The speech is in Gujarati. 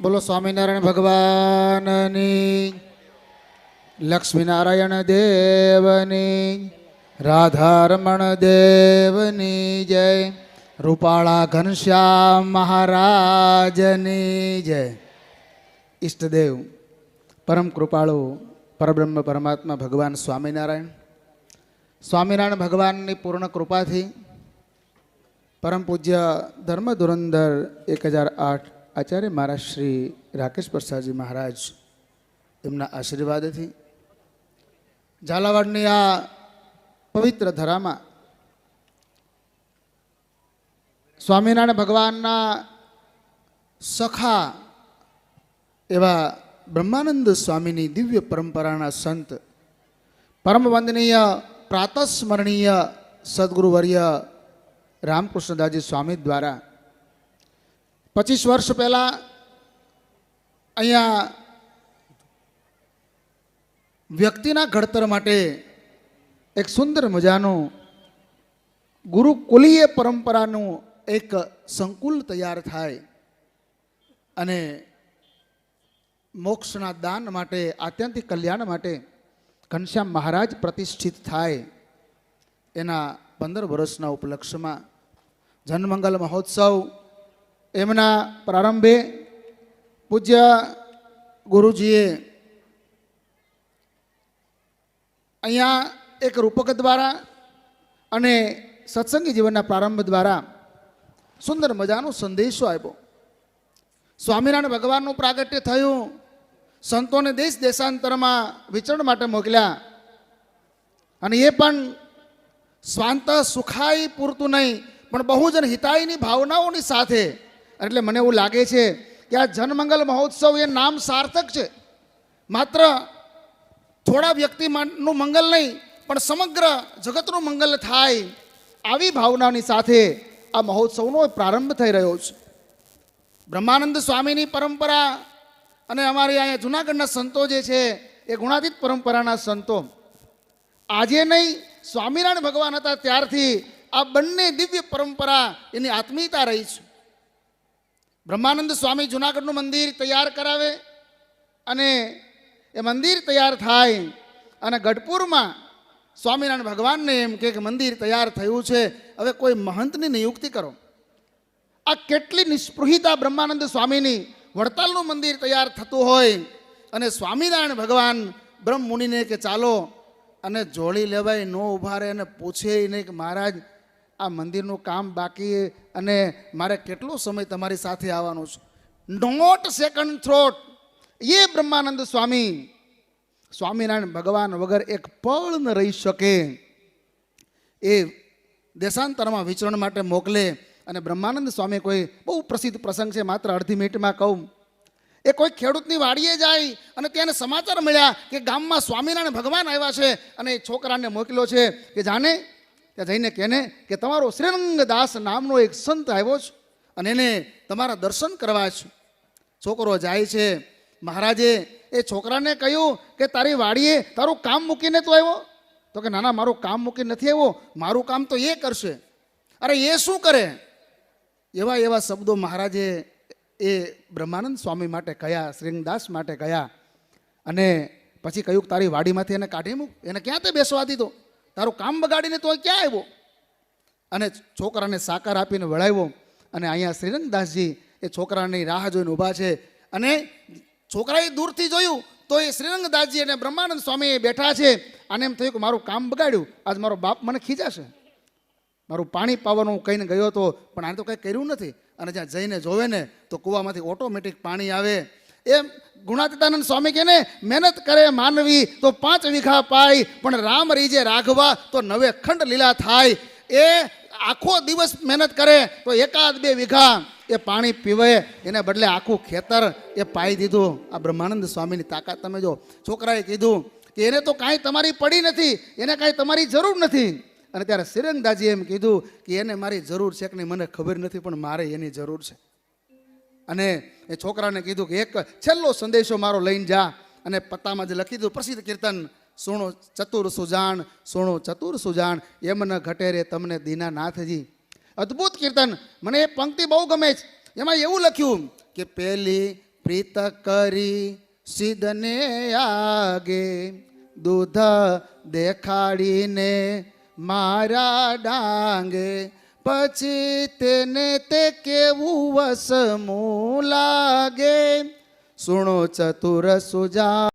બોલો સ્વામિનારાયણ ભગવાનની, લક્ષ્મીનારાયણ દેવની, રાધારમણ દેવની જય, રૂપાળા ઘનશ્યામ મહારાજની જય. ઈષ્ટદેવ પરમ કૃપાળુ પરબ્રહ્મ પરમાત્મા ભગવાન સ્વામિનારાયણ ભગવાનની પૂર્ણ કૃપાથી પરમ પૂજ્ય ધર્મ ધુરંધર 1008 આચાર્ય મહારાજ શ્રી રાકેશ પ્રસાદજી મહારાજ એમના આશીર્વાદથી ઝાલાવાડની આ પવિત્ર ધરામાં સ્વામિનારાયણ ભગવાનના સખા એવા બ્રહ્માનંદ સ્વામીની દિવ્ય પરંપરાના સંત પરમ વંદનીય પ્રાતસ્મરણીય સદગુરુવર્ય રામકૃષ્ણદાસજી સ્વામી દ્વારા 25 વર્ષ પહેલાં અહીંયા વ્યક્તિના ઘડતર માટે એક સુંદર મજાનું ગુરુકુલીય પરંપરાનું એક સંકુલ તૈયાર થાય અને મોક્ષના દાન માટે, આત્યંતિક કલ્યાણ માટે ઘનશ્યામ મહારાજ પ્રતિષ્ઠિત થાય એના 15 વર્ષના ઉપલક્ષ્યમાં જનમંગલ મહોત્સવ એમના પ્રારંભે પૂજ્ય ગુરુજીએ અહીંયા એક રૂપક દ્વારા અને સત્સંગી જીવનના પ્રારંભ દ્વારા સુંદર મજાનો સંદેશો આપ્યો. સ્વામિનારાયણ ભગવાનનું પ્રાગટ્ય થયું, સંતોને દેશ દેશાંતરમાં વિચરણ માટે મોકલ્યા અને એ પણ સ્વાંત સુખાઈ પૂરતું નહીં પણ બહુજન હિતાયની ભાવનાઓની સાથે. એટલે મને એવું લાગે છે કે આ જનમંગલ મહોત્સવ એ નામ સાર્થક છે. માત્ર થોડા વ્યક્તિનું મંગલ નહીં પણ સમગ્ર જગતનું મંગલ થાય આવી ભાવનાની સાથે આ મહોત્સવનો પ્રારંભ થઈ રહ્યો છે. બ્રહ્માનંદ સ્વામીની પરંપરા અને અમારી અહીંયા જૂનાગઢના સંતો જે છે એ ગુણાતીત પરંપરાના સંતો આજે નહીં, સ્વામિનારાયણ ભગવાન હતા ત્યારથી આ બંને દિવ્ય પરંપરા એની આત્મીયતા રહી છે. બ્રહ્માનંદ સ્વામી જૂનાગઢનું મંદિર તૈયાર કરાવે અને એ મંદિર તૈયાર થાય અને ગઢપુરમાં સ્વામિનારાયણ ભગવાનને એમ કે મંદિર તૈયાર થયું છે, હવે કોઈ મહંતની નિયુક્તિ કરો. આ કેટલી નિસ્પૃહિતા બ્રહ્માનંદ સ્વામીની. વડતાલનું મંદિર તૈયાર થતું હોય અને સ્વામિનારાયણ ભગવાન બ્રહ્મ મુનિને કે ચાલો અને જોડી લેવાય, નો ઊભા રહે અને પૂછે નહીં કે મહારાજ આ મંદિરનું કામ બાકી અને મારે કેટલો સમય તમારી સાથે આવવાનો છે. Not second thought. એ બ્રહ્માનંદ સ્વામિનારાયણ ભગવાન વગર એક પળ ન રહી શકે. એ દેશાંતરમાં વિચરણ માટે મોકલે અને બ્રહ્માનંદ સ્વામી કોઈ બહુ પ્રસિદ્ધ પ્રસંગ છે, માત્ર અડધી મિનિટમાં કહું. એ કોઈ ખેડૂતની વાડીએ જાય અને તેને સમાચાર મળ્યા કે ગામમાં સ્વામિનારાયણ ભગવાન આવ્યા છે અને એ છોકરાને મોકલ્યો છે કે જાને ત્યાં જઈને કહેને કે તમારો શ્રીરંગદાસ નામનો એક સંત આવ્યો છે અને એને તમારા દર્શન કરવા છે. છોકરો જાય છે. મહારાજે એ છોકરાને કહ્યું કે તારી વાડીએ તારું કામ મૂકીને તો આવ્યો? તો કે ના ના, મારું કામ મૂકીને નથી આવ્યો, મારું કામ તો એ કરશે. અરે એ શું કરે? એવા એવા શબ્દો મહારાજે એ બ્રહ્માનંદ સ્વામી માટે કહ્યા, શ્રીરંગદાસ માટે કહ્યા. અને પછી કહ્યું તારી વાડીમાંથી એને કાઢી મૂક, એને ક્યાં તે બેસવા દીધો? તારું કામ બગાડીને તો ક્યાં આવ્યો? અને છોકરાને સાકાર આપીને વળાવ્યો. અને અહીંયા શ્રીરંગદાસજી એ છોકરાની રાહ જોઈને ઊભા છે અને છોકરાએ દૂરથી જોયું તો એ શ્રીરંગદાસજી અને બ્રહ્માનંદ સ્વામી બેઠા છે. આને એમ થયું કે મારું કામ બગાડ્યું, આજ મારો બાપ મને ખીજાશે. મારું પાણી પાવાનું કહીને ગયો હતો પણ આને તો કંઈ કર્યું નથી. અને જ્યાં જઈને જોવે ને તો કૂવામાંથી ઓટોમેટિક પાણી આવે. એમ ગુણાતીતાનંદ સ્વામી કહે ને, મહેનત કરે માનવી તો 5 વીઘા પાય, પણ રામ રીજે રાઘવા તો 9 ખંડ લીલા થાય. એ આખો દિવસ મહેનત કરે તો 1-2 વીઘા એ પાણી પીવે, એને બદલે આખું ખેતર એ પાઈ દીધું. આ બ્રહ્માનંદ સ્વામીની તાકાત તમે જો. છોકરાએ કીધું કે એને તો કાંઈ તમારી પડી નથી, એને કાંઈ તમારી જરૂર નથી. અને ત્યારે શ્રીરંગદાસજી એમ કીધું કે એને મારી જરૂર છે કે નહીં મને ખબર નથી, પણ મારે એની જરૂર છે. અને એ છોકરાને કીધું કે એક છેલ્લો સંદેશો મારો લઈને જા. અને પત્તામાં જે લખી દીધું પ્રસિદ્ધ કીર્તન, સુણો ચતુર સુજાણ, સુણો ચતુર સુજાણ, એમ ન ઘટે રે તમને દીનાનાથજી. અદ્ભુત કીર્તન. મને એ પંક્તિ બહુ ગમે છે. એમાં એવું લખ્યું કે પહેલી પ્રીત કરી સિદ્ધને આગે, દૂધ દેખાડીને મારા ડાંગે, પછી તેને તે કેવું વસમું લાગે. સુણો ચતુર સુજા